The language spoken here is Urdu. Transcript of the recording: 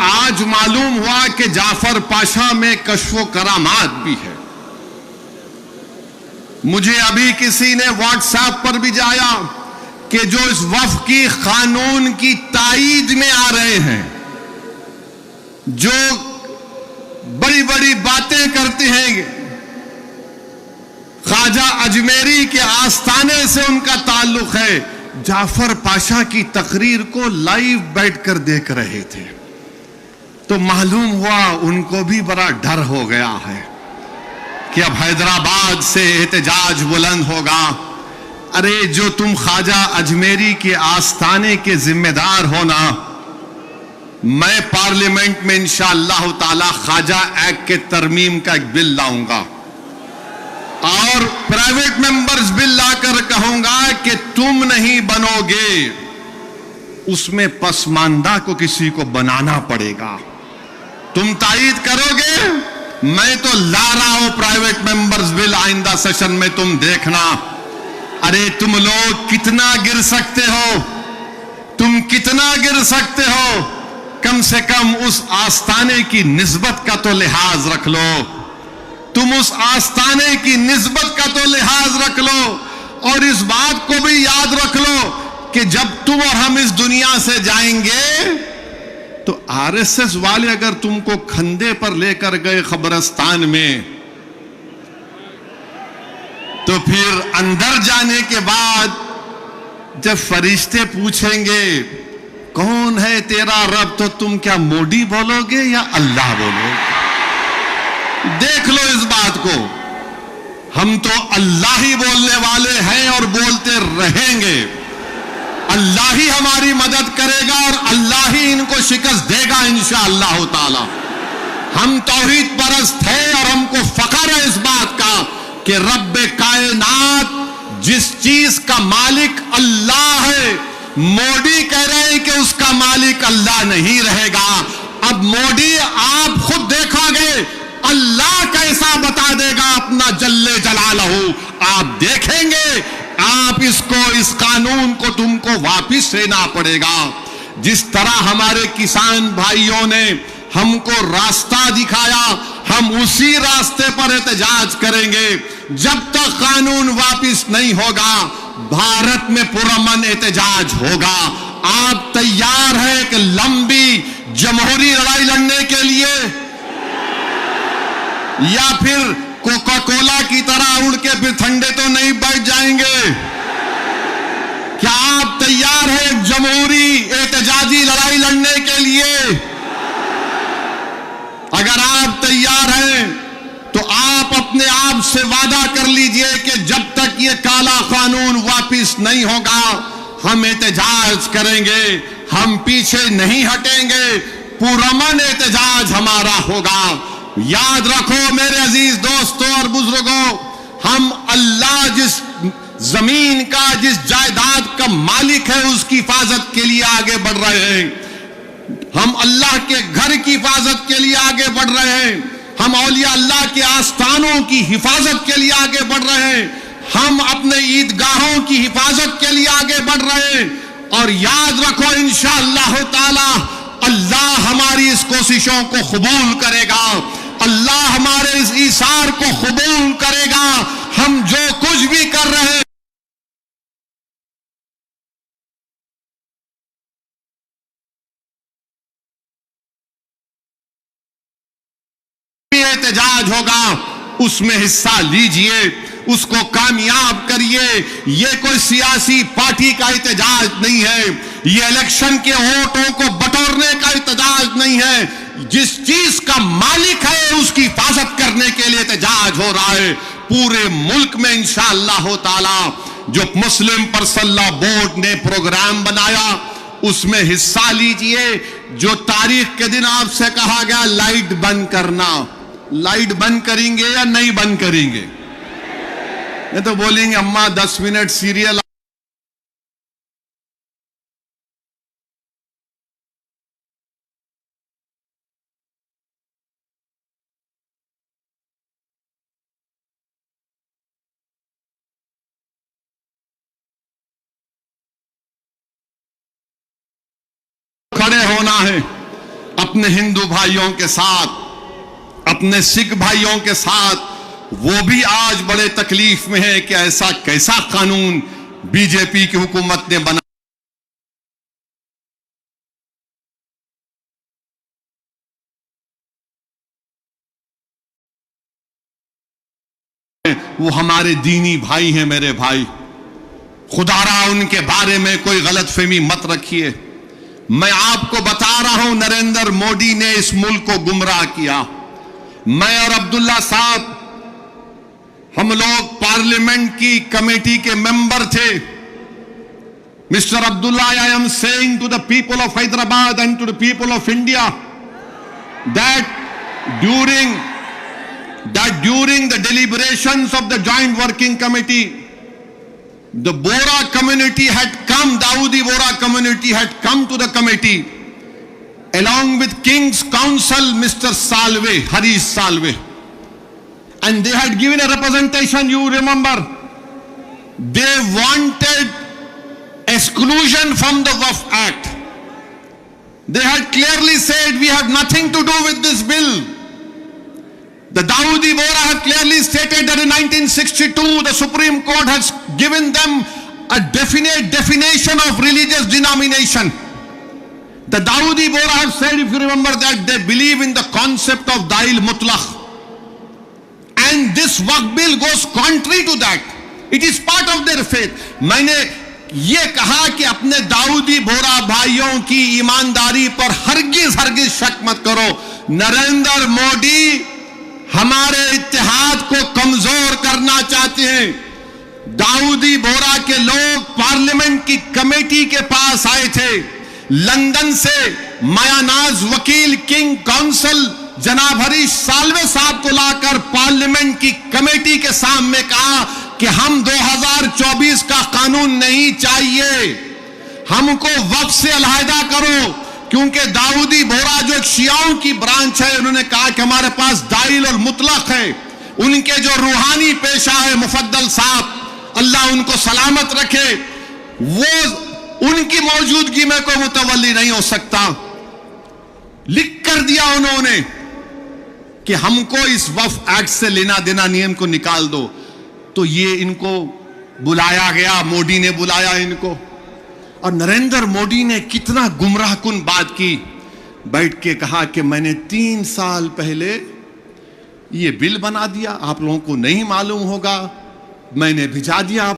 آج معلوم ہوا کہ جعفر پاشا میں کشف و کرامات بھی ہے. مجھے ابھی کسی نے واٹس ایپ پر بھی جایا کہ جو اس وفد کی قانون کی تائید میں آ رہے ہیں، جو بڑی بڑی باتیں کرتے ہیں، خواجہ اجمیری کے آستانے سے ان کا تعلق ہے، جعفر پاشا کی تقریر کو لائیو بیٹھ کر دیکھ رہے تھے. تو معلوم ہوا ان کو بھی بڑا ڈر ہو گیا ہے کہ اب حیدرآباد سے احتجاج بلند ہوگا. ارے جو تم خواجہ اجمیری کے آستانے کے ذمہ دار ہونا، میں پارلیمنٹ میں انشاءاللہ تعالی خواجہ ایکٹ کے ترمیم کا ایک بل لاؤں گا اور پرائیویٹ ممبرز بل لا کر کہوں گا کہ تم نہیں بنو گے، اس میں پسماندہ کو کسی کو بنانا پڑے گا. تم تائید کرو گے، میں تو لا رہا ہوں پرائیویٹ ممبرز بل آئندہ سیشن میں، تم دیکھنا. ارے تم لوگ کتنا گر سکتے ہو، تم کتنا گر سکتے ہو، کم سے کم اس آستانے کی نسبت کا تو لحاظ رکھ لو. تم اس آستانے کی نسبت کا تو لحاظ رکھ لو، اور اس بات کو بھی یاد رکھ لو کہ جب تم اور ہم اس دنیا سے جائیں گے تو آر ایس ایس والے اگر تم کو کھندے پر لے کر گئے قبرستان میں، تو پھر اندر جانے کے بعد جب فرشتے پوچھیں گے کون ہے تیرا رب، تو تم کیا موڈی بولو گے یا اللہ بولو گے؟ دیکھ لو اس بات کو. ہم تو اللہ ہی بولنے والے ہیں اور بولتے رہیں گے. اللہ ہی ہماری مدد کرے گا اور اللہ ہی ان کو شکست دے گا انشاءاللہ تعالی. ہم توحید پرست ہیں اور ہم کو فخر ہے اس بات کا کہ رب کائنات جس چیز کا مالک اللہ ہے، موڈی کہہ رہے ہیں کہ اس کا مالک اللہ نہیں رہے گا. اب موڈی آپ خود دیکھو گے اللہ کیسا بتا دے گا اپنا جل جلالہ. آپ دیکھیں گے، آپ اس قانون کو تم کو واپس لینا پڑے گا. جس طرح ہمارے کسان بھائیوں نے ہم کو راستہ دکھایا، ہم اسی راستے پر احتجاج کریں گے. جب تک قانون واپس نہیں ہوگا بھارت میں پرامن احتجاج ہوگا. آپ تیار ہیں کہ لمبی جمہوری لڑائی لڑنے کے لیے، یا پھر کوکا کولا کی طرح اڑ کے پھر ٹھنڈے تو نہیں بیٹھ جائیں گے؟ کیا آپ تیار ہیں جمہوری احتجاجی لڑائی لڑنے کے لیے؟ اگر آپ تیار ہیں تو آپ اپنے آپ سے وعدہ کر لیجئے کہ جب تک یہ کالا قانون واپس نہیں ہوگا ہم احتجاج کریں گے، ہم پیچھے نہیں ہٹیں گے، پرامن احتجاج ہمارا ہوگا. یاد رکھو میرے عزیز دوستوں اور بزرگوں، ہم اللہ جس زمین کا، جس جائیداد کا مالک ہے، اس کی حفاظت کے لیے آگے بڑھ رہے ہیں. ہم اللہ کے گھر کی حفاظت کے لیے آگے بڑھ رہے ہیں. ہم اولیاء اللہ کے آستانوں کی حفاظت کے لیے آگے بڑھ رہے ہیں. ہم اپنے عیدگاہوں کی حفاظت کے لیے آگے بڑھ رہے ہیں. اور یاد رکھو انشاءاللہ تعالی اللہ ہماری اس کوششوں کو قبول کرے گا، اللہ ہمارے اس ایثار کو قبول کرے گا. ہم جو کچھ بھی کر رہے ہیں احتجاج ہوگا، اس میں حصہ لیجئے، اس کو کامیاب کریے. یہ کوئی سیاسی پارٹی کا احتجاج نہیں ہے، یہ الیکشن کے ووٹوں کو بٹورنے کا احتجاج نہیں ہے. جس چیز کا مالک ہے اس کی حفاظت کرنے کے لیے احتجاج ہو رہا ہے. پورے ملک میں انشاءاللہ تعالی جو مسلم پرسنل بورڈ نے پروگرام بنایا اس میں حصہ لیجئے. جو تاریخ کے دن آپ سے کہا گیا لائٹ بند کرنا، لائٹ بند کریں گے یا نہیں بند کریں گے؟ نہیں تو بولیں گے اماں 10 منٹ سیریل کھڑے ہونا ہے. اپنے ہندو بھائیوں کے ساتھ، اپنے سکھ بھائیوں کے ساتھ، وہ بھی آج بڑے تکلیف میں ہے کہ ایسا کیسا قانون بی جے پی کی حکومت نے بنا. وہ ہمارے دینی بھائی ہیں میرے بھائی، خدا را ان کے بارے میں کوئی غلط فہمی مت رکھیے. میں آپ کو بتا رہا ہوں نریندر مودی نے اس ملک کو گمراہ کیا. میں اور عبداللہ صاحب ہم لوگ پارلیمنٹ کی کمیٹی کے ممبر تھے. Mister Abdullah, I am saying to the people of Hyderabad and to the people of India that during the deliberations of the joint working committee, the Bora community had come, Dawoodi Bora community had come to the committee along with King's Counsel Mr. Salve, Harish Salve, and they had given a representation. You remember, they wanted exclusion from the Waqf Act. They had clearly said, we have nothing to do with this bill. The Dawoodi Bora had clearly stated that in 1962 the Supreme Court has given them a definite definition of religious denomination. The Dawoodi Bora have said, if you remember, that they believe in the concept of Dail Mutlaq. And this Waqf bill goes contrary to that. It is part of their faith. میں نے یہ کہا کہ اپنے داؤدی بورا بھائیوں کی ایمانداری پر ہرگز شک مت کرو. نریندر مودی ہمارے اتحاد کو کمزور کرنا چاہتے ہیں. داؤدی بورا کے لوگ پارلیمنٹ کی کمیٹی کے پاس آئے تھے. لندن سے میاناز وکیل کنگ کونسل جناب ہریش سالوے صاحب کو لا کر پارلیمنٹ کی کمیٹی کے سامنے کہا کہ ہم 2024 کا قانون نہیں چاہیے, ہم کو وقف سے علیحدہ کرو. کیونکہ داؤدی بورا جو ایک شیعوں کی برانچ ہے, انہوں نے کہا کہ ہمارے پاس دائل اور مطلق ہے. ان کے جو روحانی پیشہ ہے مفدل صاحب, اللہ ان کو سلامت رکھے, وہ ان کی موجودگی میں کوئی متولی نہیں ہو سکتا. لکھ کر دیا انہوں نے کہ ہم کو اس وقف ایکٹ سے لینا دینا نیم کو نکال دو. تو یہ ان کو بلایا گیا, مودی نے بلایا ان کو, اور نریندر مودی نے کتنا گمراہ کن بات کی. بیٹھ کے کہا کہ میں نے 3 سال پہلے یہ بل بنا دیا, آپ لوگوں کو نہیں معلوم ہوگا, میں نے بھیجا دیا.